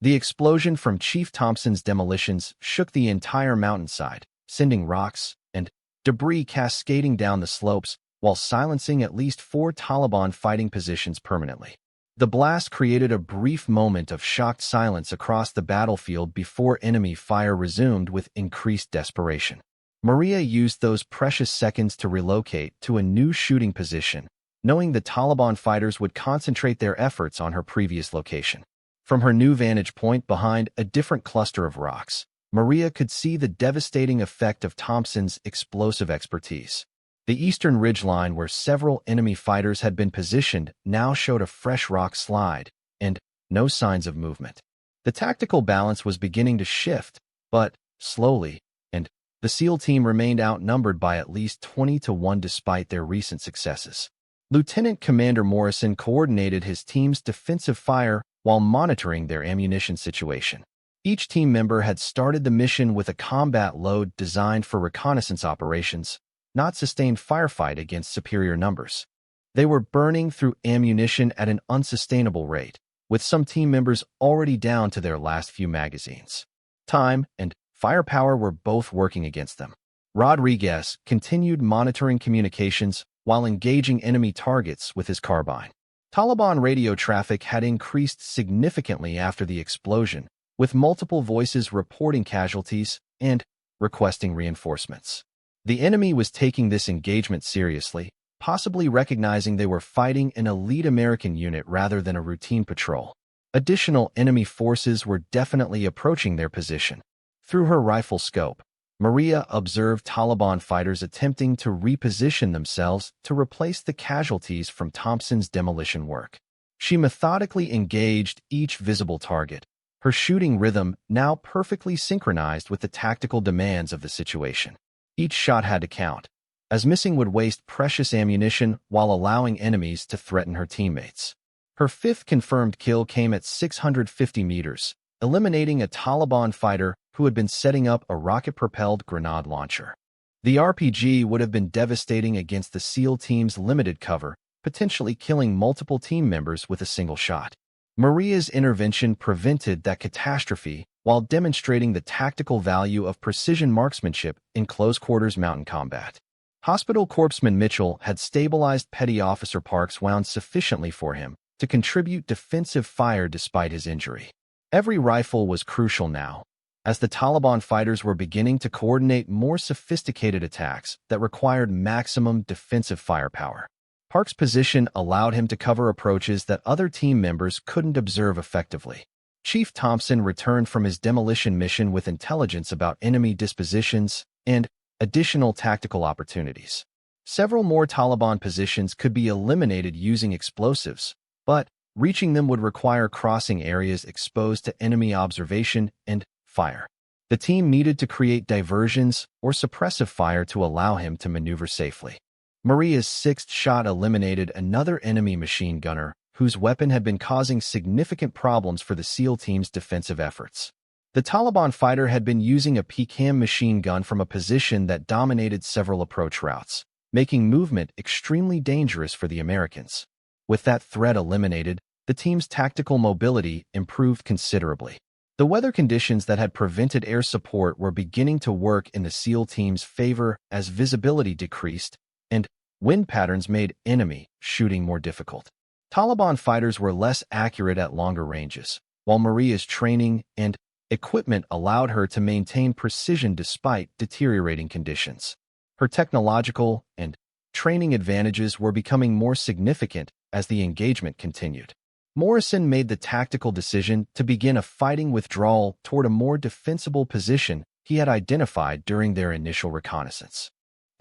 The explosion from Chief Thompson's demolitions shook the entire mountainside, sending rocks and debris cascading down the slopes while silencing at least 4 Taliban fighting positions permanently. The blast created a brief moment of shocked silence across the battlefield before enemy fire resumed with increased desperation. Maria used those precious seconds to relocate to a new shooting position, knowing the Taliban fighters would concentrate their efforts on her previous location. From her new vantage point behind a different cluster of rocks, Maria could see the devastating effect of Thompson's explosive expertise. The eastern ridgeline where several enemy fighters had been positioned now showed a fresh rock slide and no signs of movement. The tactical balance was beginning to shift, but slowly, and the SEAL team remained outnumbered by at least 20-1 despite their recent successes. Lieutenant Commander Morrison coordinated his team's defensive fire while monitoring their ammunition situation. Each team member had started the mission with a combat load designed for reconnaissance operations, not sustained firefight against superior numbers. They were burning through ammunition at an unsustainable rate, with some team members already down to their last few magazines. Time and firepower were both working against them. Rodriguez continued monitoring communications while engaging enemy targets with his carbine. Taliban radio traffic had increased significantly after the explosion, with multiple voices reporting casualties and requesting reinforcements. The enemy was taking this engagement seriously, possibly recognizing they were fighting an elite American unit rather than a routine patrol. Additional enemy forces were definitely approaching their position. Through her rifle scope, Maria observed Taliban fighters attempting to reposition themselves to replace the casualties from Thompson's demolition work. She methodically engaged each visible target, her shooting rhythm now perfectly synchronized with the tactical demands of the situation. Each shot had to count, as missing would waste precious ammunition while allowing enemies to threaten her teammates. Her 5th confirmed kill came at 650 meters, eliminating a Taliban fighter who had been setting up a rocket-propelled grenade launcher. The RPG would have been devastating against the SEAL team's limited cover, potentially killing multiple team members with a single shot. Maria's intervention prevented that catastrophe while demonstrating the tactical value of precision marksmanship in close-quarters mountain combat. Hospital Corpsman Mitchell had stabilized Petty Officer Parks wound sufficiently for him to contribute defensive fire despite his injury. Every rifle was crucial now, as the Taliban fighters were beginning to coordinate more sophisticated attacks that required maximum defensive firepower. Park's position allowed him to cover approaches that other team members couldn't observe effectively. Chief Thompson returned from his demolition mission with intelligence about enemy dispositions and additional tactical opportunities. Several more Taliban positions could be eliminated using explosives, but reaching them would require crossing areas exposed to enemy observation and fire. The team needed to create diversions or suppressive fire to allow him to maneuver safely. Maria's 6th shot eliminated another enemy machine gunner whose weapon had been causing significant problems for the SEAL team's defensive efforts. The Taliban fighter had been using a PCAM machine gun from a position that dominated several approach routes, making movement extremely dangerous for the Americans. With that threat eliminated, the team's tactical mobility improved considerably. The weather conditions that had prevented air support were beginning to work in the SEAL team's favor as visibility decreased, and wind patterns made enemy shooting more difficult. Taliban fighters were less accurate at longer ranges, while Maria's training and equipment allowed her to maintain precision despite deteriorating conditions. Her technological and training advantages were becoming more significant as the engagement continued. Morrison made the tactical decision to begin a fighting withdrawal toward a more defensible position he had identified during their initial reconnaissance.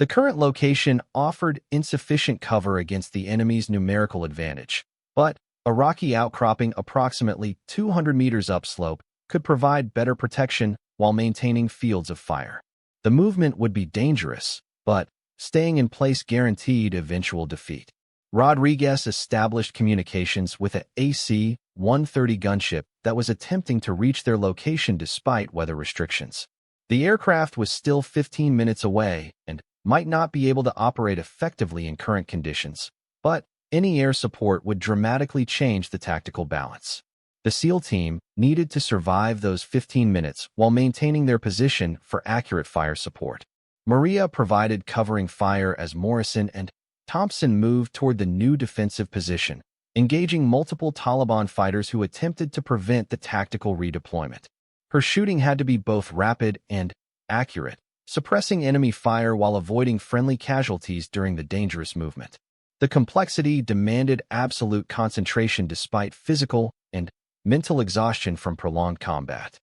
The current location offered insufficient cover against the enemy's numerical advantage, but a rocky outcropping approximately 200 meters upslope could provide better protection while maintaining fields of fire. The movement would be dangerous, but staying in place guaranteed eventual defeat. Rodriguez established communications with an AC-130 gunship that was attempting to reach their location despite weather restrictions. The aircraft was still 15 minutes away and might not be able to operate effectively in current conditions, but any air support would dramatically change the tactical balance. The SEAL team needed to survive those 15 minutes while maintaining their position for accurate fire support. Maria provided covering fire as Morrison and Thompson moved toward the new defensive position, engaging multiple Taliban fighters who attempted to prevent the tactical redeployment. Her shooting had to be both rapid and accurate, suppressing enemy fire while avoiding friendly casualties during the dangerous movement. The complexity demanded absolute concentration despite physical and mental exhaustion from prolonged combat.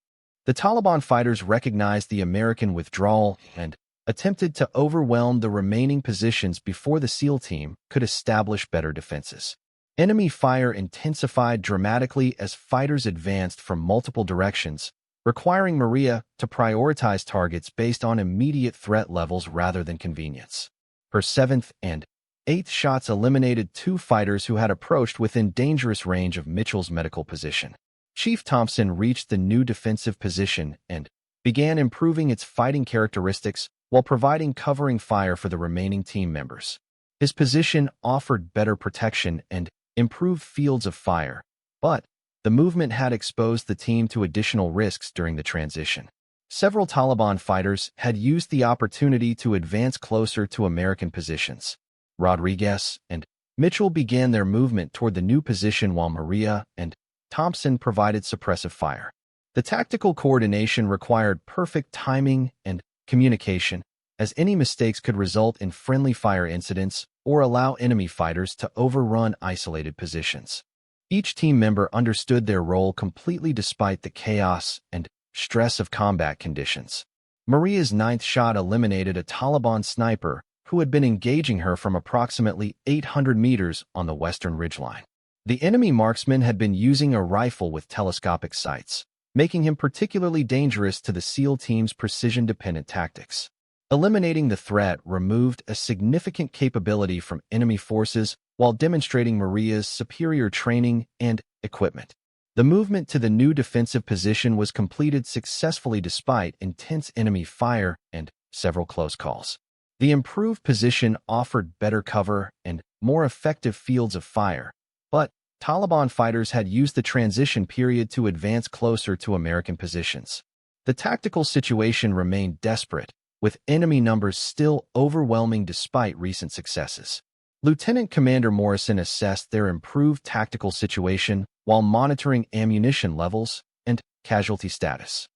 The Taliban fighters recognized the American withdrawal and attempted to overwhelm the remaining positions before the SEAL team could establish better defenses. Enemy fire intensified dramatically as fighters advanced from multiple directions, requiring Maria to prioritize targets based on immediate threat levels rather than convenience. Her 7th and 8th shots eliminated 2 fighters who had approached within dangerous range of Mitchell's medical position. Chief Thompson reached the new defensive position and began improving its fighting characteristics while providing covering fire for the remaining team members. His position offered better protection and improved fields of fire, but the movement had exposed the team to additional risks during the transition. Several Taliban fighters had used the opportunity to advance closer to American positions. Rodriguez and Mitchell began their movement toward the new position while Maria and Thompson provided suppressive fire. The tactical coordination required perfect timing and communication, as any mistakes could result in friendly fire incidents or allow enemy fighters to overrun isolated positions. Each team member understood their role completely despite the chaos and stress of combat conditions. Maria's 9th shot eliminated a Taliban sniper who had been engaging her from approximately 800 meters on the western ridgeline. The enemy marksman had been using a rifle with telescopic sights, making him particularly dangerous to the SEAL team's precision-dependent tactics. Eliminating the threat removed a significant capability from enemy forces while demonstrating Maria's superior training and equipment. The movement to the new defensive position was completed successfully despite intense enemy fire and several close calls. The improved position offered better cover and more effective fields of fire, but Taliban fighters had used the transition period to advance closer to American positions. The tactical situation remained desperate, with enemy numbers still overwhelming despite recent successes. Lieutenant Commander Morrison assessed their improved tactical situation while monitoring ammunition levels and casualty status.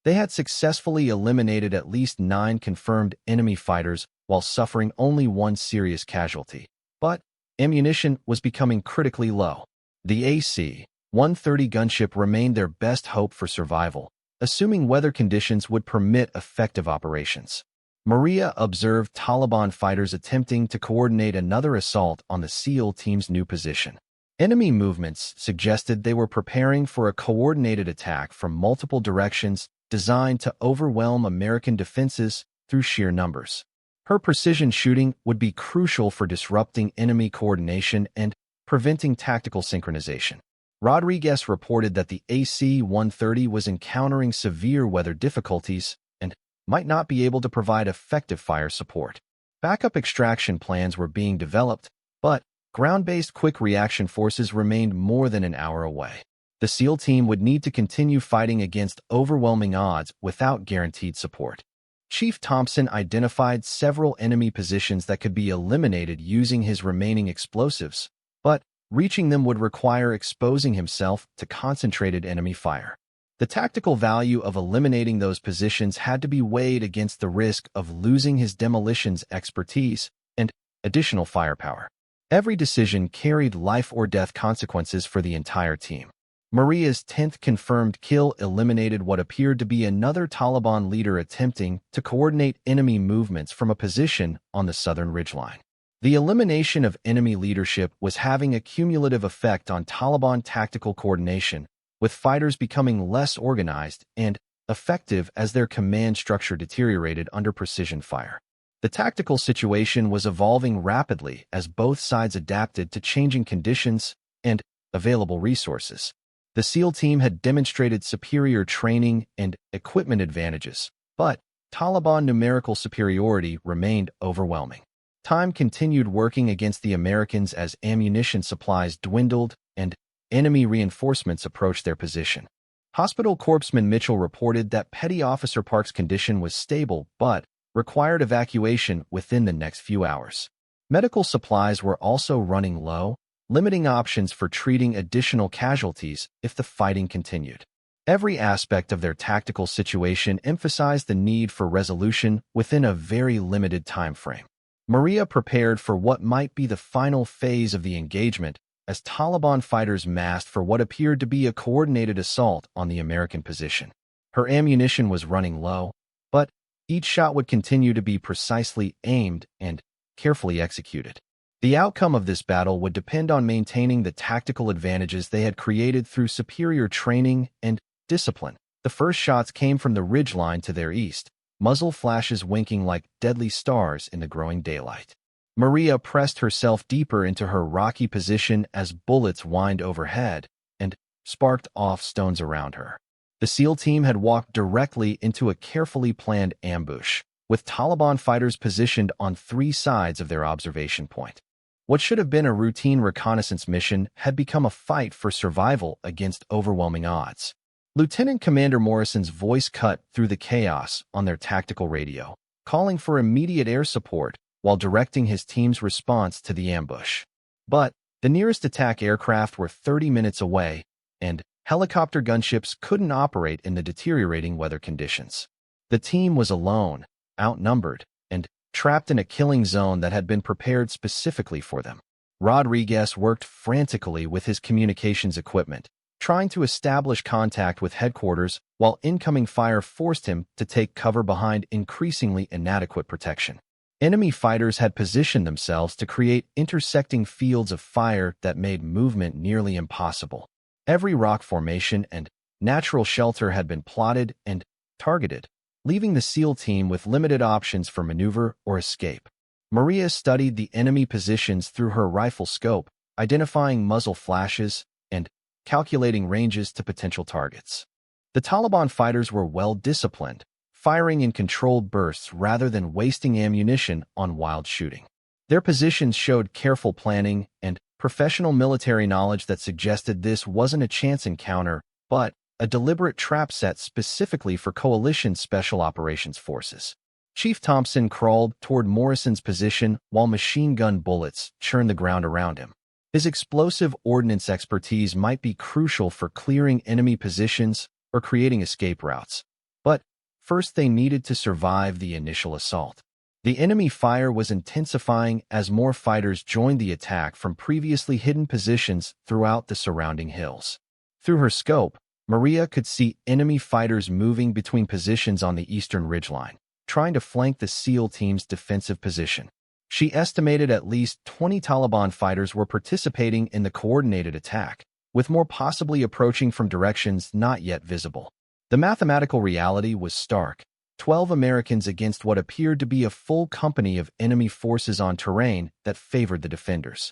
They had successfully eliminated at least 9 confirmed enemy fighters while suffering only 1 serious casualty, but ammunition was becoming critically low. The AC-130 gunship remained their best hope for survival, assuming weather conditions would permit effective operations. Maria observed Taliban fighters attempting to coordinate another assault on the SEAL team's new position. Enemy movements suggested they were preparing for a coordinated attack from multiple directions designed to overwhelm American defenses through sheer numbers. Her precision shooting would be crucial for disrupting enemy coordination and preventing tactical synchronization. Rodriguez reported that the AC-130 was encountering severe weather difficulties and might not be able to provide effective fire support. Backup extraction plans were being developed, but ground-based quick reaction forces remained more than an hour away. The SEAL team would need to continue fighting against overwhelming odds without guaranteed support. Chief Thompson identified several enemy positions that could be eliminated using his remaining explosives, but reaching them would require exposing himself to concentrated enemy fire. The tactical value of eliminating those positions had to be weighed against the risk of losing his demolitions expertise and additional firepower. Every decision carried life-or-death consequences for the entire team. Maria's 10th confirmed kill eliminated what appeared to be another Taliban leader attempting to coordinate enemy movements from a position on the southern ridgeline. The elimination of enemy leadership was having a cumulative effect on Taliban tactical coordination, with fighters becoming less organized and effective as their command structure deteriorated under precision fire. The tactical situation was evolving rapidly as both sides adapted to changing conditions and available resources. The SEAL team had demonstrated superior training and equipment advantages, but Taliban numerical superiority remained overwhelming. Time continued working against the Americans as ammunition supplies dwindled and enemy reinforcements approached their position. Hospital Corpsman Mitchell reported that Petty Officer Park's condition was stable but required evacuation within the next few hours. Medical supplies were also running low, limiting options for treating additional casualties if the fighting continued. Every aspect of their tactical situation emphasized the need for resolution within a very limited time frame. Maria prepared for what might be the final phase of the engagement as Taliban fighters massed for what appeared to be a coordinated assault on the American position. Her ammunition was running low, but each shot would continue to be precisely aimed and carefully executed. The outcome of this battle would depend on maintaining the tactical advantages they had created through superior training and discipline. The first shots came from the ridgeline to their east, muzzle flashes winking like deadly stars in the growing daylight. Maria pressed herself deeper into her rocky position as bullets whined overhead and sparked off stones around her. The SEAL team had walked directly into a carefully planned ambush, with Taliban fighters positioned on three sides of their observation point. What should have been a routine reconnaissance mission had become a fight for survival against overwhelming odds. Lieutenant Commander Morrison's voice cut through the chaos on their tactical radio, calling for immediate air support while directing his team's response to the ambush. But the nearest attack aircraft were 30 minutes away, and helicopter gunships couldn't operate in the deteriorating weather conditions. The team was alone, outnumbered, and trapped in a killing zone that had been prepared specifically for them. Rodriguez worked frantically with his communications equipment, trying to establish contact with headquarters while incoming fire forced him to take cover behind increasingly inadequate protection. Enemy fighters had positioned themselves to create intersecting fields of fire that made movement nearly impossible. Every rock formation and natural shelter had been plotted and targeted, leaving the SEAL team with limited options for maneuver or escape. Maria studied the enemy positions through her rifle scope, identifying muzzle flashes and calculating ranges to potential targets. The Taliban fighters were well disciplined, firing in controlled bursts rather than wasting ammunition on wild shooting. Their positions showed careful planning and professional military knowledge that suggested this wasn't a chance encounter, but a deliberate trap set specifically for coalition special operations forces. Chief Thompson crawled toward Morrison's position while machine gun bullets churned the ground around him. His explosive ordnance expertise might be crucial for clearing enemy positions or creating escape routes. But first they needed to survive the initial assault. The enemy fire was intensifying as more fighters joined the attack from previously hidden positions throughout the surrounding hills. Through her scope, Maria could see enemy fighters moving between positions on the eastern ridgeline, trying to flank the SEAL team's defensive position. She estimated at least 20 Taliban fighters were participating in the coordinated attack, with more possibly approaching from directions not yet visible. The mathematical reality was stark: 12 Americans against what appeared to be a full company of enemy forces on terrain that favored the defenders.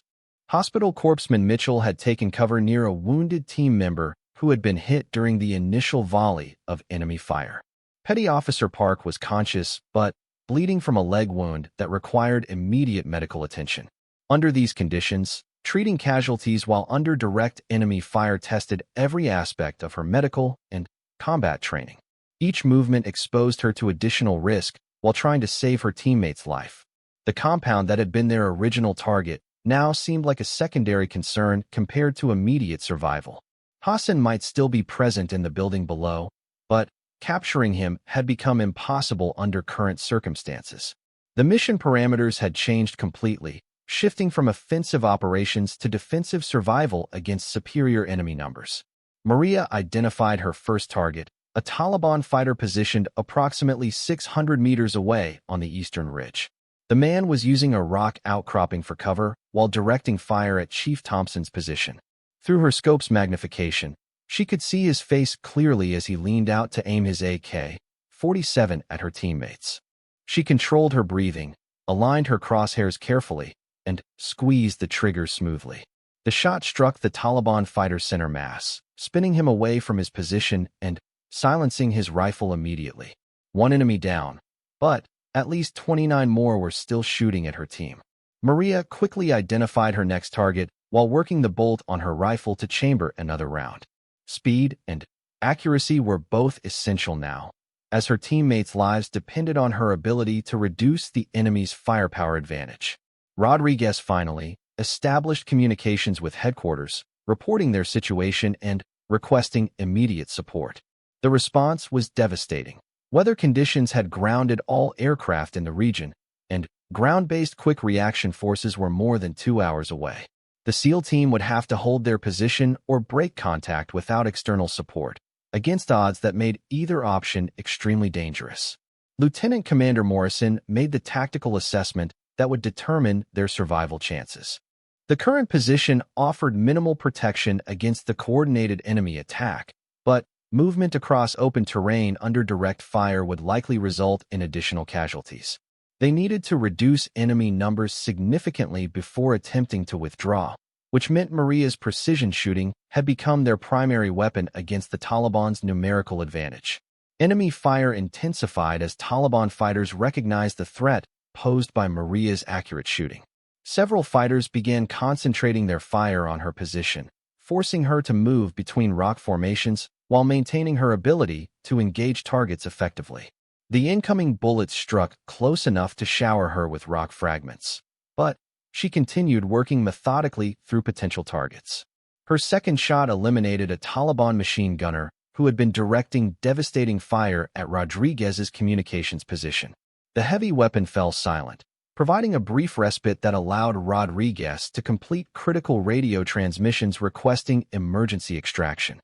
Hospital Corpsman Mitchell had taken cover near a wounded team member who had been hit during the initial volley of enemy fire. Petty Officer Park was conscious, but bleeding from a leg wound that required immediate medical attention. Under these conditions, treating casualties while under direct enemy fire tested every aspect of her medical and combat training. Each movement exposed her to additional risk while trying to save her teammate's life. The compound that had been their original target now seemed like a secondary concern compared to immediate survival. Hassan might still be present in the building below, but capturing him had become impossible under current circumstances. The mission parameters had changed completely, shifting from offensive operations to defensive survival against superior enemy numbers. Maria identified her first target, a Taliban fighter positioned approximately 600 meters away on the eastern ridge. The man was using a rock outcropping for cover while directing fire at Chief Thompson's position. Through her scope's magnification, she could see his face clearly as he leaned out to aim his AK-47 at her teammates. She controlled her breathing, aligned her crosshairs carefully, and squeezed the trigger smoothly. The shot struck the Taliban fighter's center mass, spinning him away from his position and silencing his rifle immediately. One enemy down, but at least 29 more were still shooting at her team. Maria quickly identified her next target, while working the bolt on her rifle to chamber another round. Speed and accuracy were both essential now, as her teammates' lives depended on her ability to reduce the enemy's firepower advantage. Rodriguez finally established communications with headquarters, reporting their situation and requesting immediate support. The response was devastating. Weather conditions had grounded all aircraft in the region, and ground-based quick reaction forces were more than 2 hours away. The SEAL team would have to hold their position or break contact without external support, against odds that made either option extremely dangerous. Lieutenant Commander Morrison made the tactical assessment that would determine their survival chances. The current position offered minimal protection against the coordinated enemy attack, but movement across open terrain under direct fire would likely result in additional casualties. They needed to reduce enemy numbers significantly before attempting to withdraw, which meant Maria's precision shooting had become their primary weapon against the Taliban's numerical advantage. Enemy fire intensified as Taliban fighters recognized the threat posed by Maria's accurate shooting. Several fighters began concentrating their fire on her position, forcing her to move between rock formations while maintaining her ability to engage targets effectively. The incoming bullets struck close enough to shower her with rock fragments, but she continued working methodically through potential targets. Her second shot eliminated a Taliban machine gunner who had been directing devastating fire at Rodriguez's communications position. The heavy weapon fell silent, providing a brief respite that allowed Rodriguez to complete critical radio transmissions requesting emergency extraction.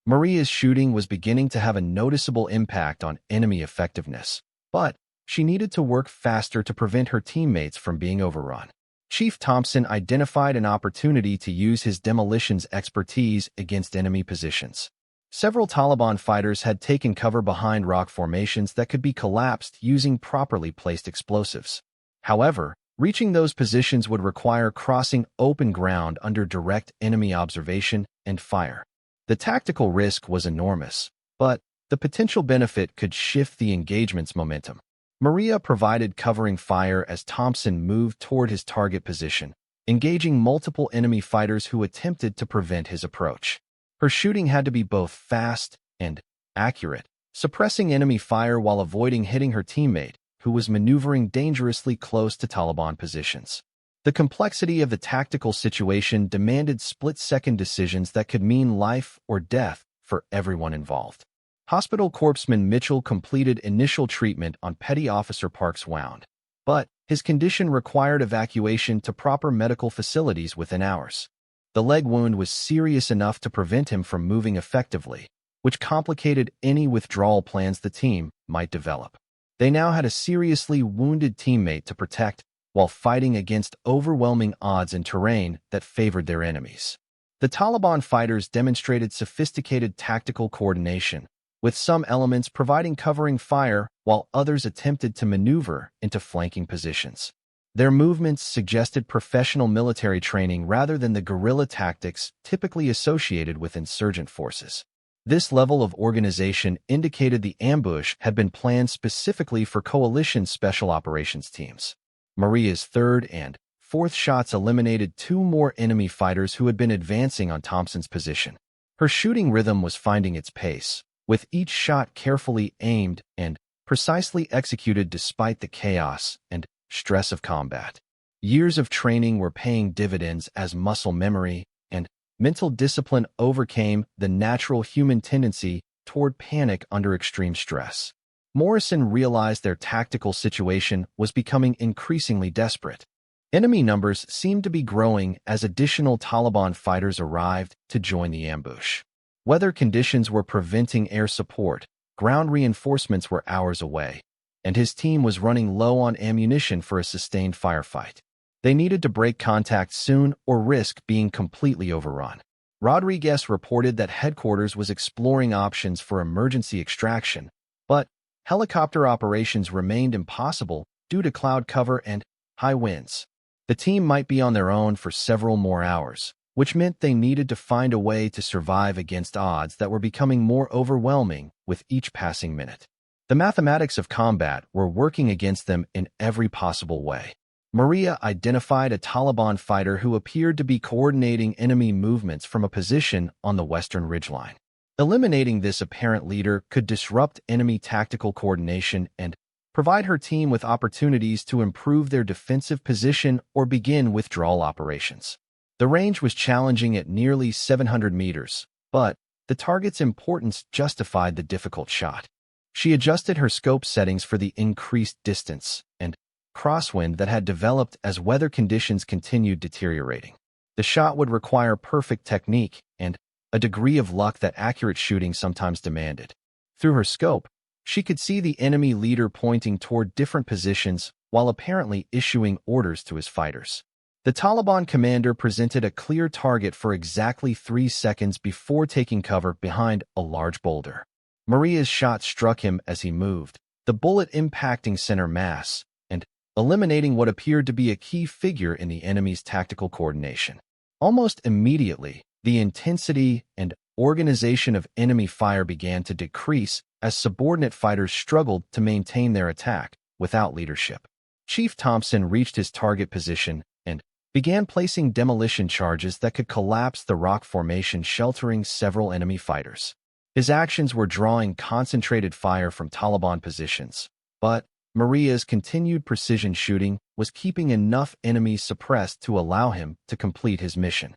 Maria's shooting was beginning to have a noticeable impact on enemy effectiveness, but she needed to work faster to prevent her teammates from being overrun. Chief Thompson identified an opportunity to use his demolitions expertise against enemy positions. Several Taliban fighters had taken cover behind rock formations that could be collapsed using properly placed explosives. However, reaching those positions would require crossing open ground under direct enemy observation and fire. The tactical risk was enormous, but the potential benefit could shift the engagement's momentum. Maria provided covering fire as Thompson moved toward his target position, engaging multiple enemy fighters who attempted to prevent his approach. Her shooting had to be both fast and accurate, suppressing enemy fire while avoiding hitting her teammate, who was maneuvering dangerously close to Taliban positions. The complexity of the tactical situation demanded split-second decisions that could mean life or death for everyone involved. Hospital Corpsman Mitchell completed initial treatment on Petty Officer Park's wound, but his condition required evacuation to proper medical facilities within hours. The leg wound was serious enough to prevent him from moving effectively, which complicated any withdrawal plans the team might develop. They now had a seriously wounded teammate to protect while fighting against overwhelming odds in terrain that favored their enemies. The Taliban fighters demonstrated sophisticated tactical coordination, with some elements providing covering fire while others attempted to maneuver into flanking positions. Their movements suggested professional military training rather than the guerrilla tactics typically associated with insurgent forces. This level of organization indicated the ambush had been planned specifically for coalition special operations teams. Maria's third and fourth shots eliminated 2 more enemy fighters who had been advancing on Thompson's position. Her shooting rhythm was finding its pace, with each shot carefully aimed and precisely executed despite the chaos and stress of combat. Years of training were paying dividends as muscle memory and mental discipline overcame the natural human tendency toward panic under extreme stress. Morrison realized their tactical situation was becoming increasingly desperate. Enemy numbers seemed to be growing as additional Taliban fighters arrived to join the ambush. Weather conditions were preventing air support, ground reinforcements were hours away, and his team was running low on ammunition for a sustained firefight. They needed to break contact soon or risk being completely overrun. Rodriguez reported that headquarters was exploring options for emergency extraction, but helicopter operations remained impossible due to cloud cover and high winds. The team might be on their own for several more hours, which meant they needed to find a way to survive against odds that were becoming more overwhelming with each passing minute. The mathematics of combat were working against them in every possible way. Maria identified a Taliban fighter who appeared to be coordinating enemy movements from a position on the western ridgeline. Eliminating this apparent leader could disrupt enemy tactical coordination and provide her team with opportunities to improve their defensive position or begin withdrawal operations. The range was challenging at nearly 700 meters, but the target's importance justified the difficult shot. She adjusted her scope settings for the increased distance and crosswind that had developed as weather conditions continued deteriorating. The shot would require perfect technique and a degree of luck that accurate shooting sometimes demanded. Through her scope, she could see the enemy leader pointing toward different positions while apparently issuing orders to his fighters. The Taliban commander presented a clear target for exactly 3 seconds before taking cover behind a large boulder. Maria's shot struck him as he moved, the bullet impacting center mass and eliminating what appeared to be a key figure in the enemy's tactical coordination. Almost immediately, the intensity and organization of enemy fire began to decrease as subordinate fighters struggled to maintain their attack without leadership. Chief Thompson reached his target position and began placing demolition charges that could collapse the rock formation sheltering several enemy fighters. His actions were drawing concentrated fire from Taliban positions, but Maria's continued precision shooting was keeping enough enemies suppressed to allow him to complete his mission.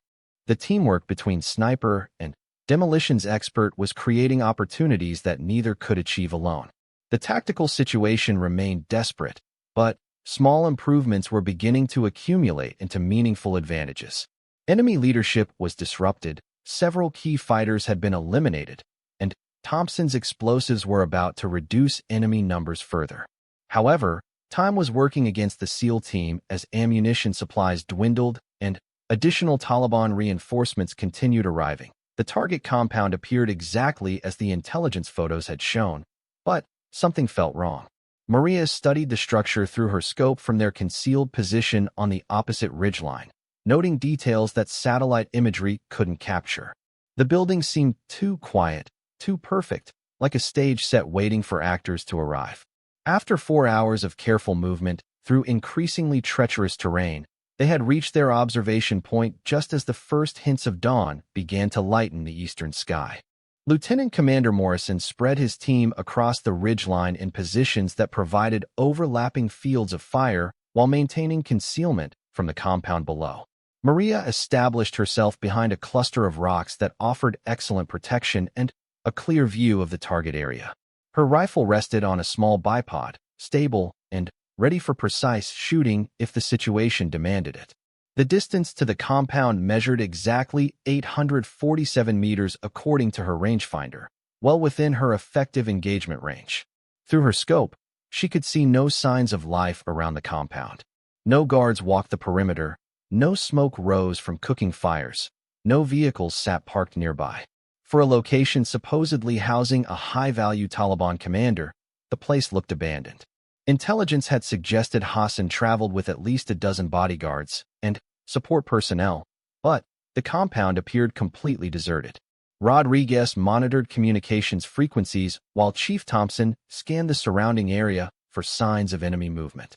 The teamwork between sniper and demolitions expert was creating opportunities that neither could achieve alone. The tactical situation remained desperate, but small improvements were beginning to accumulate into meaningful advantages. Enemy leadership was disrupted, several key fighters had been eliminated, and Thompson's explosives were about to reduce enemy numbers further. However, time was working against the SEAL team as ammunition supplies dwindled and additional Taliban reinforcements continued arriving. The target compound appeared exactly as the intelligence photos had shown, but something felt wrong. Maria studied the structure through her scope from their concealed position on the opposite ridgeline, noting details that satellite imagery couldn't capture. The building seemed too quiet, too perfect, like a stage set waiting for actors to arrive. After 4 hours of careful movement through increasingly treacherous terrain, they had reached their observation point just as the first hints of dawn began to lighten the eastern sky. Lieutenant Commander Morrison spread his team across the ridgeline in positions that provided overlapping fields of fire while maintaining concealment from the compound below. Maria established herself behind a cluster of rocks that offered excellent protection and a clear view of the target area. Her rifle rested on a small bipod, stable and ready for precise shooting if the situation demanded it. The distance to the compound measured exactly 847 meters according to her rangefinder, well within her effective engagement range. Through her scope, she could see no signs of life around the compound. No guards walked the perimeter, no smoke rose from cooking fires, no vehicles sat parked nearby. For a location supposedly housing a high-value Taliban commander, the place looked abandoned. Intelligence had suggested Hassan traveled with at least a dozen bodyguards and support personnel, but the compound appeared completely deserted. Rodriguez monitored communications frequencies while Chief Thompson scanned the surrounding area for signs of enemy movement.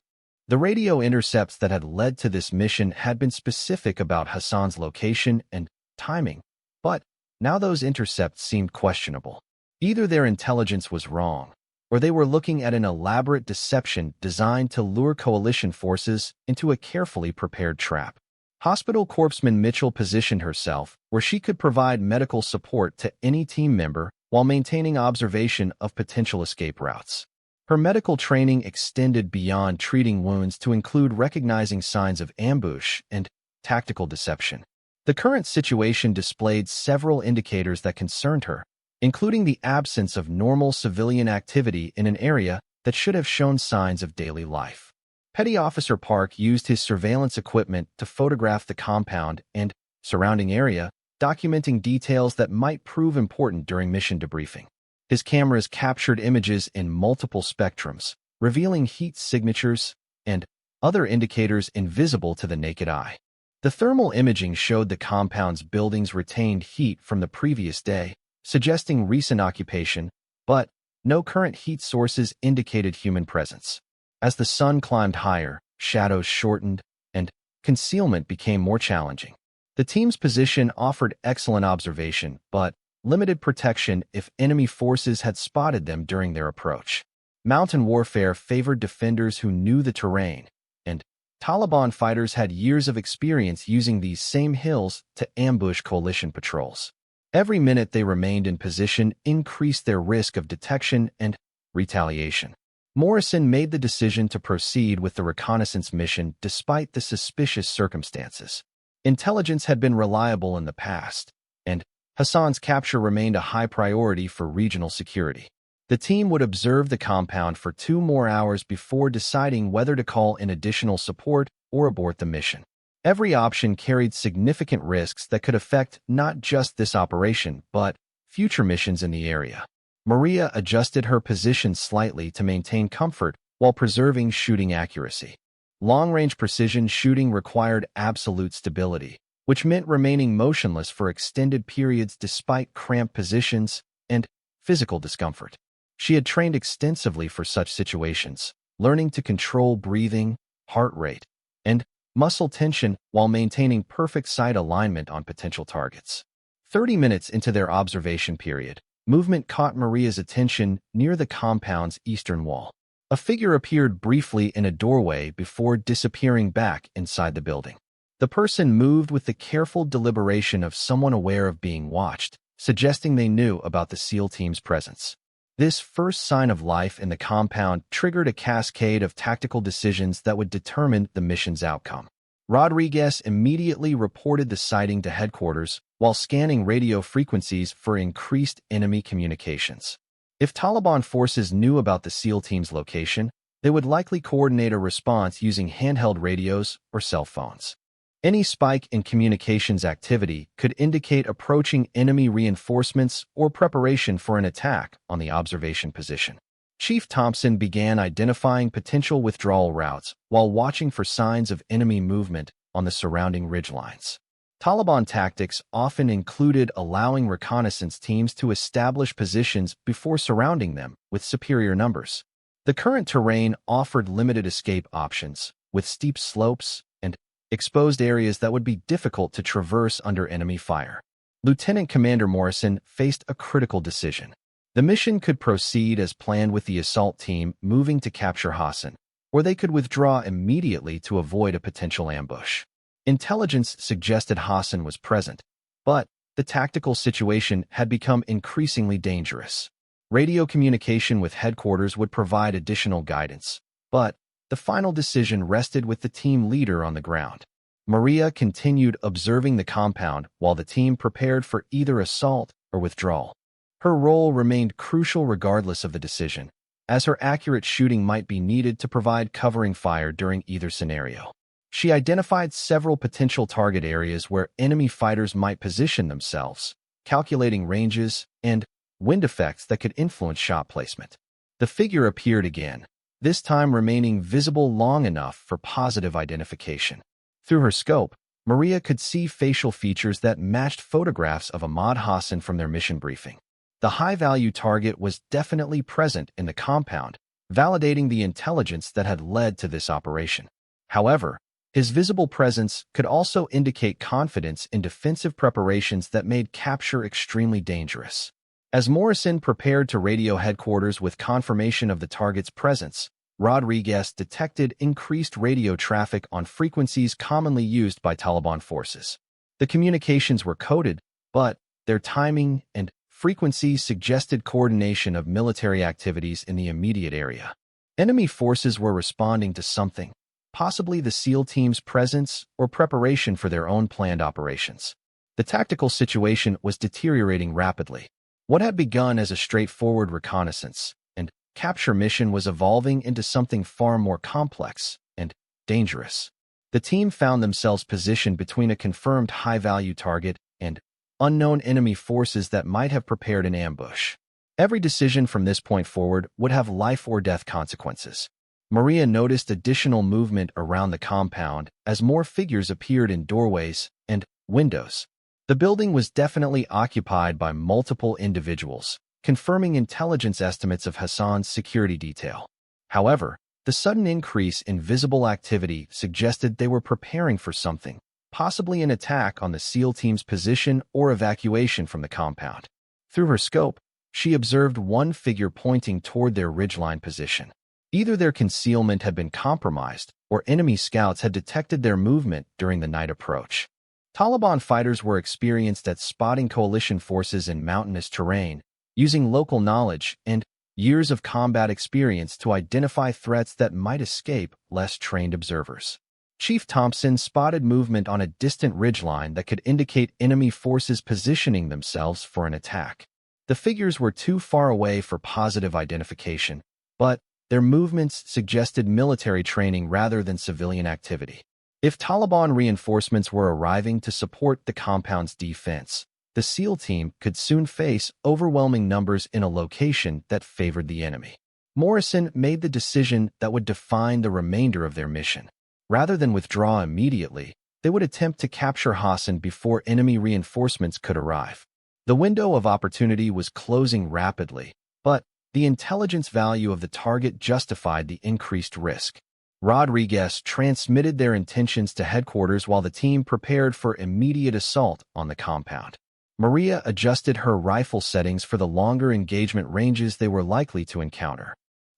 The radio intercepts that had led to this mission had been specific about Hassan's location and timing, but now those intercepts seemed questionable. Either their intelligence was wrong, or they were looking at an elaborate deception designed to lure coalition forces into a carefully prepared trap. Hospital Corpsman Mitchell positioned herself where she could provide medical support to any team member while maintaining observation of potential escape routes. Her medical training extended beyond treating wounds to include recognizing signs of ambush and tactical deception. The current situation displayed several indicators that concerned her, including the absence of normal civilian activity in an area that should have shown signs of daily life. Petty Officer Park used his surveillance equipment to photograph the compound and surrounding area, documenting details that might prove important during mission debriefing. His cameras captured images in multiple spectrums, revealing heat signatures and other indicators invisible to the naked eye. The thermal imaging showed the compound's buildings retained heat from the previous day, suggesting recent occupation, but no current heat sources indicated human presence. As the sun climbed higher, shadows shortened, and concealment became more challenging. The team's position offered excellent observation, but limited protection if enemy forces had spotted them during their approach. Mountain warfare favored defenders who knew the terrain, and Taliban fighters had years of experience using these same hills to ambush coalition patrols. Every minute they remained in position increased their risk of detection and retaliation. Morrison made the decision to proceed with the reconnaissance mission despite the suspicious circumstances. Intelligence had been reliable in the past, and Hassan's capture remained a high priority for regional security. The team would observe the compound for 2 more hours before deciding whether to call in additional support or abort the mission. Every option carried significant risks that could affect not just this operation, but future missions in the area. Maria adjusted her position slightly to maintain comfort while preserving shooting accuracy. Long-range precision shooting required absolute stability, which meant remaining motionless for extended periods despite cramped positions and physical discomfort. She had trained extensively for such situations, learning to control breathing, heart rate, and muscle tension while maintaining perfect sight alignment on potential targets. 30 minutes into their observation period, movement caught Maria's attention near the compound's eastern wall. A figure appeared briefly in a doorway before disappearing back inside the building. The person moved with the careful deliberation of someone aware of being watched, suggesting they knew about the SEAL team's presence. This first sign of life in the compound triggered a cascade of tactical decisions that would determine the mission's outcome. Rodriguez immediately reported the sighting to headquarters while scanning radio frequencies for increased enemy communications. If Taliban forces knew about the SEAL team's location, they would likely coordinate a response using handheld radios or cell phones. Any spike in communications activity could indicate approaching enemy reinforcements or preparation for an attack on the observation position. Chief Thompson began identifying potential withdrawal routes while watching for signs of enemy movement on the surrounding ridgelines. Taliban tactics often included allowing reconnaissance teams to establish positions before surrounding them with superior numbers. The current terrain offered limited escape options, with steep slopes and exposed areas that would be difficult to traverse under enemy fire. Lieutenant Commander Morrison faced a critical decision. The mission could proceed as planned with the assault team moving to capture Hassan, or they could withdraw immediately to avoid a potential ambush. Intelligence suggested Hassan was present, but the tactical situation had become increasingly dangerous. Radio communication with headquarters would provide additional guidance, but the final decision rested with the team leader on the ground. Maria continued observing the compound while the team prepared for either assault or withdrawal. Her role remained crucial regardless of the decision, as her accurate shooting might be needed to provide covering fire during either scenario. She identified several potential target areas where enemy fighters might position themselves, calculating ranges and wind effects that could influence shot placement. The figure appeared again, this time remaining visible long enough for positive identification. Through her scope, Maria could see facial features that matched photographs of Ahmad Hassan from their mission briefing. The high-value target was definitely present in the compound, validating the intelligence that had led to this operation. However, his visible presence could also indicate confidence in defensive preparations that made capture extremely dangerous. As Morrison prepared to radio headquarters with confirmation of the target's presence, Rodriguez detected increased radio traffic on frequencies commonly used by Taliban forces. The communications were coded, but their timing and frequencies suggested coordination of military activities in the immediate area. Enemy forces were responding to something, possibly the SEAL team's presence or preparation for their own planned operations. The tactical situation was deteriorating rapidly. What had begun as a straightforward reconnaissance and capture mission was evolving into something far more complex and dangerous. The team found themselves positioned between a confirmed high-value target and unknown enemy forces that might have prepared an ambush. Every decision from this point forward would have life or death consequences. Maria noticed additional movement around the compound as more figures appeared in doorways and windows. The building was definitely occupied by multiple individuals, confirming intelligence estimates of Hassan's security detail. However, The sudden increase in visible activity suggested they were preparing for something, possibly an attack on the SEAL team's position or evacuation from the compound. Through her scope, she observed one figure pointing toward their ridgeline position. Either their concealment had been compromised, or enemy scouts had detected their movement during the night approach. Taliban fighters were experienced at spotting coalition forces in mountainous terrain, using local knowledge and years of combat experience to identify threats that might escape less trained observers. Chief Thompson spotted movement on a distant ridgeline that could indicate enemy forces positioning themselves for an attack. The figures were too far away for positive identification, but their movements suggested military training rather than civilian activity. If Taliban reinforcements were arriving to support the compound's defense, the SEAL team could soon face overwhelming numbers in a location that favored the enemy. Morrison made the decision that would define the remainder of their mission. Rather than withdraw immediately, they would attempt to capture Hassan before enemy reinforcements could arrive. The window of opportunity was closing rapidly, but the intelligence value of the target justified the increased risk. Rodriguez transmitted their intentions to headquarters while the team prepared for immediate assault on the compound. Maria adjusted her rifle settings for the longer engagement ranges they were likely to encounter.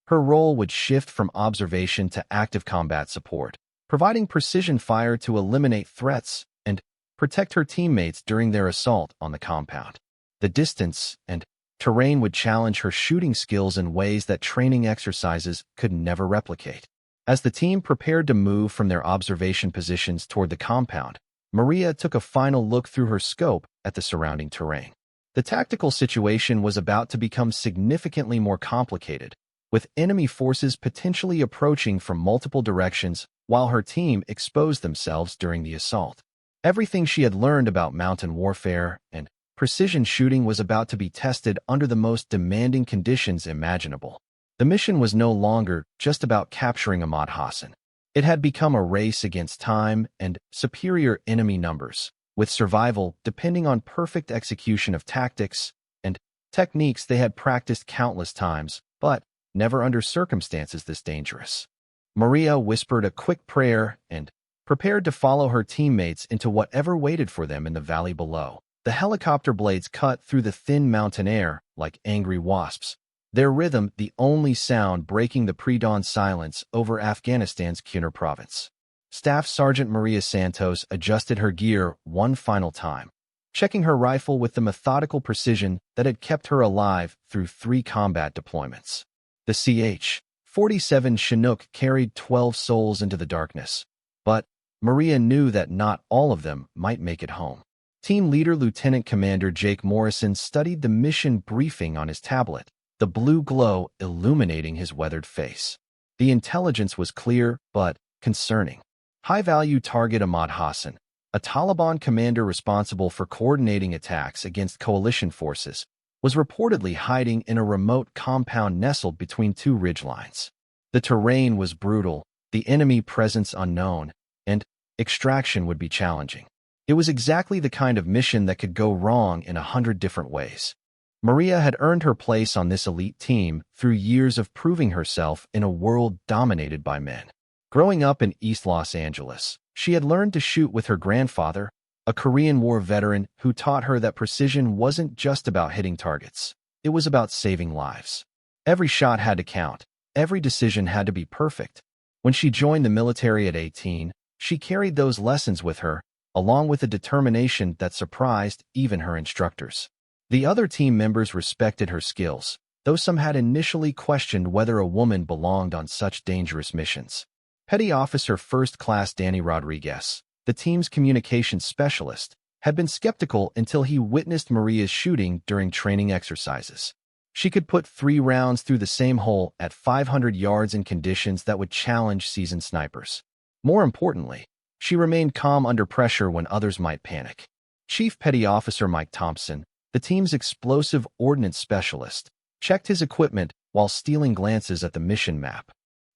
Her role would shift from observation to active combat support, providing precision fire to eliminate threats and protect her teammates during their assault on the compound. The distance and terrain would challenge her shooting skills in ways that training exercises could never replicate. As the team prepared to move from their observation positions toward the compound, Maria took a final look through her scope at the surrounding terrain. The tactical situation was about to become significantly more complicated, with enemy forces potentially approaching from multiple directions while her team exposed themselves during the assault. Everything she had learned about mountain warfare and precision shooting was about to be tested under the most demanding conditions imaginable. The mission was no longer just about capturing Ahmad Hassan. It had become a race against time and superior enemy numbers, with survival depending on perfect execution of tactics and techniques they had practiced countless times, but never under circumstances this dangerous. Maria whispered a quick prayer and prepared to follow her teammates into whatever waited for them in the valley below. The helicopter blades cut through the thin mountain air like angry wasps, their rhythm the only sound breaking the pre-dawn silence over Afghanistan's Kunar province. Staff Sergeant Maria Santos adjusted her gear one final time, checking her rifle with the methodical precision that had kept her alive through 3 combat deployments. The CH-47 Chinook carried 12 souls into the darkness, but Maria knew that not all of them might make it home. Team leader Lieutenant Commander Jake Morrison studied the mission briefing on his tablet, the blue glow illuminating his weathered face. The intelligence was clear, but concerning. High-value target Ahmad Hassan, a Taliban commander responsible for coordinating attacks against coalition forces, was reportedly hiding in a remote compound nestled between 2 ridgelines. The terrain was brutal, the enemy presence unknown, and extraction would be challenging. It was exactly the kind of mission that could go wrong in 100 different ways. Maria had earned her place on this elite team through years of proving herself in a world dominated by men. Growing up in East Los Angeles, she had learned to shoot with her grandfather, a Korean War veteran who taught her that precision wasn't just about hitting targets. It was about saving lives. Every shot had to count. Every decision had to be perfect. When she joined the military at 18, she carried those lessons with her, along with a determination that surprised even her instructors. The other team members respected her skills, though some had initially questioned whether a woman belonged on such dangerous missions. Petty Officer First Class Danny Rodriguez, the team's communications specialist, had been skeptical until he witnessed Maria's shooting during training exercises. She could put 3 rounds through the same hole at 500 yards in conditions that would challenge seasoned snipers. More importantly, she remained calm under pressure when others might panic. Chief Petty Officer Mike Thompson, the team's explosive ordnance specialist, checked his equipment while stealing glances at the mission map.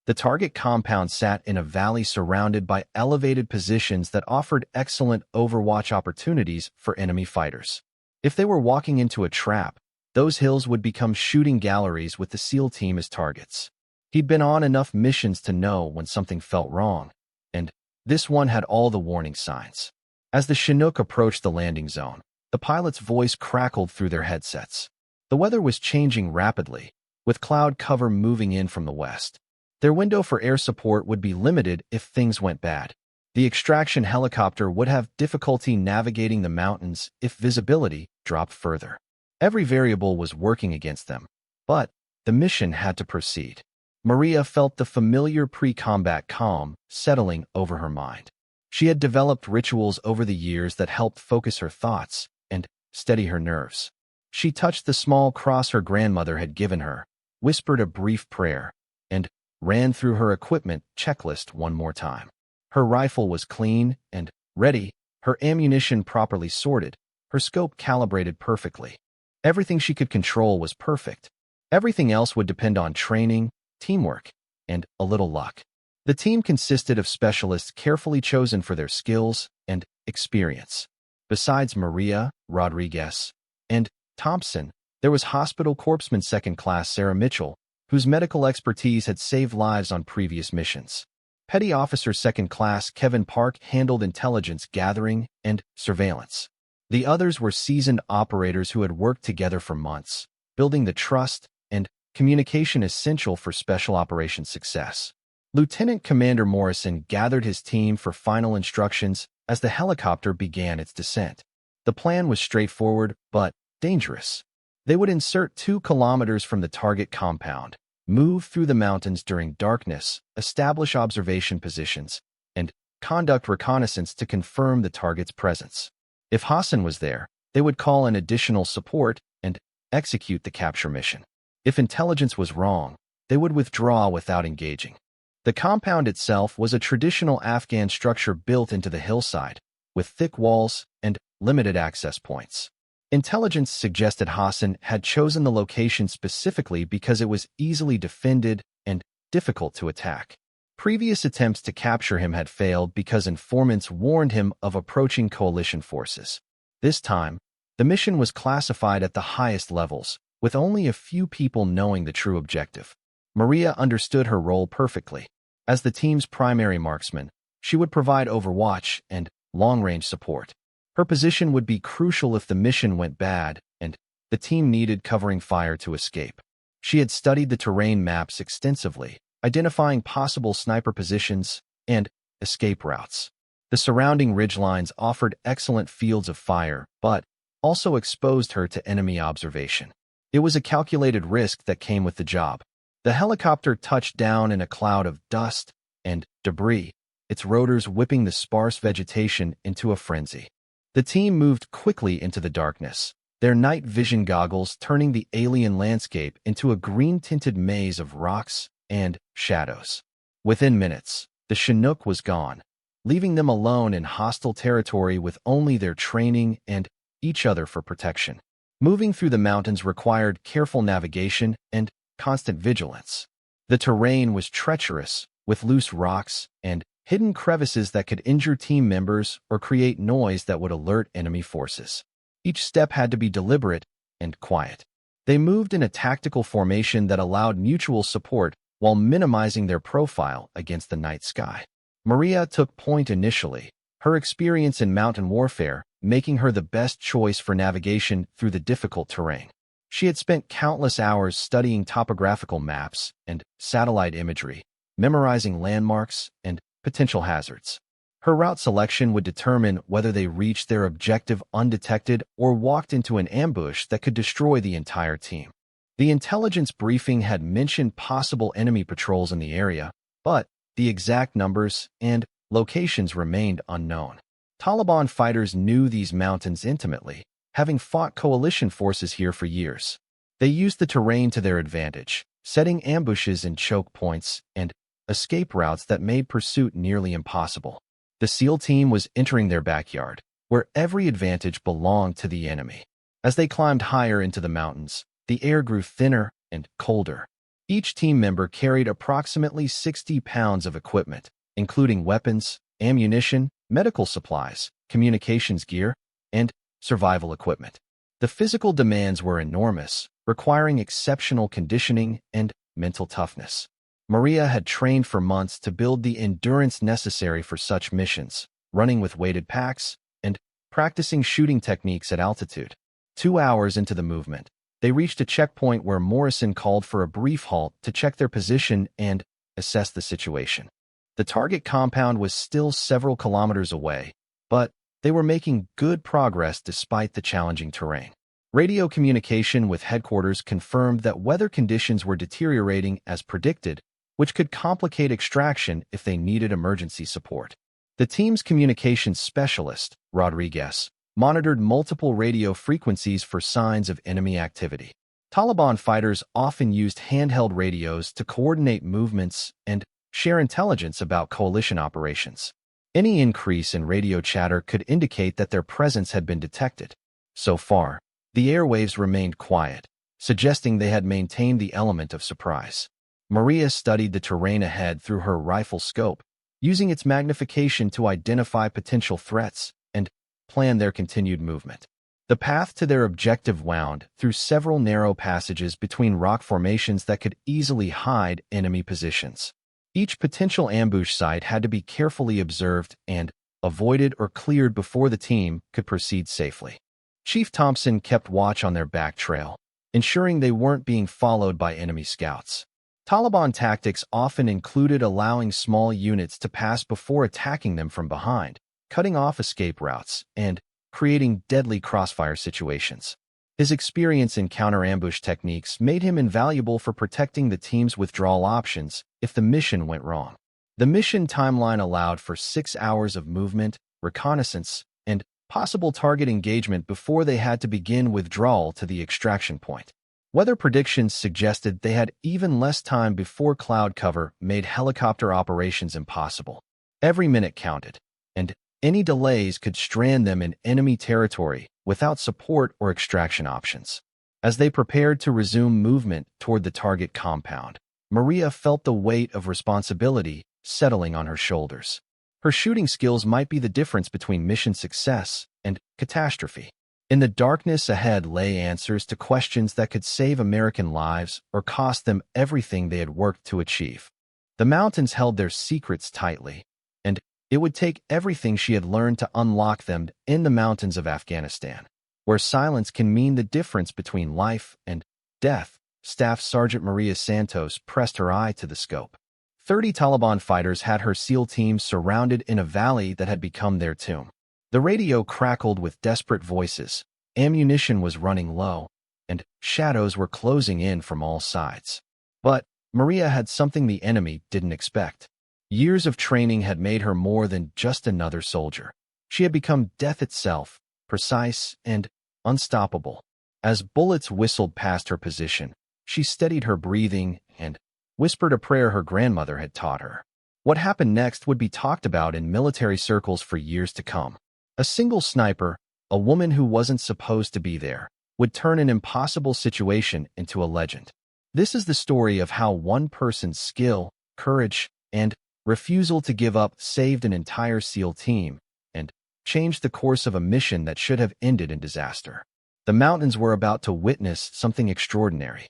The target compound sat in a valley surrounded by elevated positions that offered excellent overwatch opportunities for enemy fighters. If they were walking into a trap, those hills would become shooting galleries with the SEAL team as targets. He'd been on enough missions to know when something felt wrong, and this one had all the warning signs. As the Chinook approached the landing zone, the pilot's voice crackled through their headsets. The weather was changing rapidly, with cloud cover moving in from the west. Their window for air support would be limited if things went bad. The extraction helicopter would have difficulty navigating the mountains if visibility dropped further. Every variable was working against them, but the mission had to proceed. Maria felt the familiar pre-combat calm settling over her mind. She had developed rituals over the years that helped focus her thoughts and steady her nerves. She touched the small cross her grandmother had given her, whispered a brief prayer, and ran through her equipment checklist one more time. Her rifle was clean and ready, her ammunition properly sorted, her scope calibrated perfectly. Everything she could control was perfect. Everything else would depend on training, teamwork, and a little luck. The team consisted of specialists carefully chosen for their skills and experience. Besides Maria, Rodriguez, and Thompson, there was Hospital Corpsman Second Class Sarah Mitchell, whose medical expertise had saved lives on previous missions. Petty Officer Second Class Kevin Park handled intelligence gathering and surveillance. The others were seasoned operators who had worked together for months, building the trust and communication essential for special operations success. Lieutenant Commander Morrison gathered his team for final instructions as the helicopter began its descent. The plan was straightforward but dangerous. They would insert 2 kilometers from the target compound, move through the mountains during darkness, establish observation positions, and conduct reconnaissance to confirm the target's presence. If Hassan was there, they would call in additional support and execute the capture mission. If intelligence was wrong, they would withdraw without engaging. The compound itself was a traditional Afghan structure built into the hillside, with thick walls and limited access points. Intelligence suggested Hassan had chosen the location specifically because it was easily defended and difficult to attack. Previous attempts to capture him had failed because informants warned him of approaching coalition forces. This time, the mission was classified at the highest levels, with only a few people knowing the true objective. Maria understood her role perfectly. As the team's primary marksman, she would provide overwatch and long-range support. Her position would be crucial if the mission went bad and the team needed covering fire to escape. She had studied the terrain maps extensively, identifying possible sniper positions and escape routes. The surrounding ridgelines offered excellent fields of fire, but also exposed her to enemy observation. It was a calculated risk that came with the job. The helicopter touched down in a cloud of dust and debris, its rotors whipping the sparse vegetation into a frenzy. The team moved quickly into the darkness, their night vision goggles turning the alien landscape into a green-tinted maze of rocks and shadows. Within minutes, the Chinook was gone, leaving them alone in hostile territory with only their training and each other for protection. Moving through the mountains required careful navigation and constant vigilance. The terrain was treacherous, with loose rocks and hidden crevices that could injure team members or create noise that would alert enemy forces. Each step had to be deliberate and quiet. They moved in a tactical formation that allowed mutual support while minimizing their profile against the night sky. Maria took point initially, her experience in mountain warfare making her the best choice for navigation through the difficult terrain. She had spent countless hours studying topographical maps and satellite imagery, memorizing landmarks and potential hazards. Her route selection would determine whether they reached their objective undetected or walked into an ambush that could destroy the entire team. The intelligence briefing had mentioned possible enemy patrols in the area, but the exact numbers and locations remained unknown. Taliban fighters knew these mountains intimately, having fought coalition forces here for years. They used the terrain to their advantage, setting ambushes in choke points and escape routes that made pursuit nearly impossible. The SEAL team was entering their backyard, where every advantage belonged to the enemy. As they climbed higher into the mountains, the air grew thinner and colder. Each team member carried approximately 60 pounds of equipment, including weapons, ammunition, medical supplies, communications gear, and survival equipment. The physical demands were enormous, requiring exceptional conditioning and mental toughness. Maria had trained for months to build the endurance necessary for such missions, running with weighted packs and practicing shooting techniques at altitude. 2 hours into the movement, they reached a checkpoint where Morrison called for a brief halt to check their position and assess the situation. The target compound was still several kilometers away, but they were making good progress despite the challenging terrain. Radio communication with headquarters confirmed that weather conditions were deteriorating as predicted, which could complicate extraction if they needed emergency support. The team's communications specialist, Rodriguez, monitored multiple radio frequencies for signs of enemy activity. Taliban fighters often used handheld radios to coordinate movements and share intelligence about coalition operations. Any increase in radio chatter could indicate that their presence had been detected. So far, the airwaves remained quiet, suggesting they had maintained the element of surprise. Maria studied the terrain ahead through her rifle scope, using its magnification to identify potential threats and plan their continued movement. The path to their objective wound through several narrow passages between rock formations that could easily hide enemy positions. Each potential ambush site had to be carefully observed and avoided or cleared before the team could proceed safely. Chief Thompson kept watch on their back trail, ensuring they weren't being followed by enemy scouts. Taliban tactics often included allowing small units to pass before attacking them from behind, cutting off escape routes, and creating deadly crossfire situations. His experience in counter-ambush techniques made him invaluable for protecting the team's withdrawal options if the mission went wrong. The mission timeline allowed for 6 hours of movement, reconnaissance, and possible target engagement before they had to begin withdrawal to the extraction point. Weather predictions suggested they had even less time before cloud cover made helicopter operations impossible. Every minute counted, and any delays could strand them in enemy territory without support or extraction options. As they prepared to resume movement toward the target compound, Maria felt the weight of responsibility settling on her shoulders. Her shooting skills might be the difference between mission success and catastrophe. In the darkness ahead lay answers to questions that could save American lives or cost them everything they had worked to achieve. The mountains held their secrets tightly, and it would take everything she had learned to unlock them in the mountains of Afghanistan, where silence can mean the difference between life and death. Staff Sergeant Maria Santos pressed her eye to the scope. 30 Taliban fighters had her SEAL team surrounded in a valley that had become their tomb. The radio crackled with desperate voices, ammunition was running low, and shadows were closing in from all sides. But Maria had something the enemy didn't expect. Years of training had made her more than just another soldier. She had become death itself, precise and unstoppable. As bullets whistled past her position, she steadied her breathing and whispered a prayer her grandmother had taught her. What happened next would be talked about in military circles for years to come. A single sniper, a woman who wasn't supposed to be there, would turn an impossible situation into a legend. This is the story of how one person's skill, courage, and refusal to give up saved an entire SEAL team and changed the course of a mission that should have ended in disaster. The mountains were about to witness something extraordinary.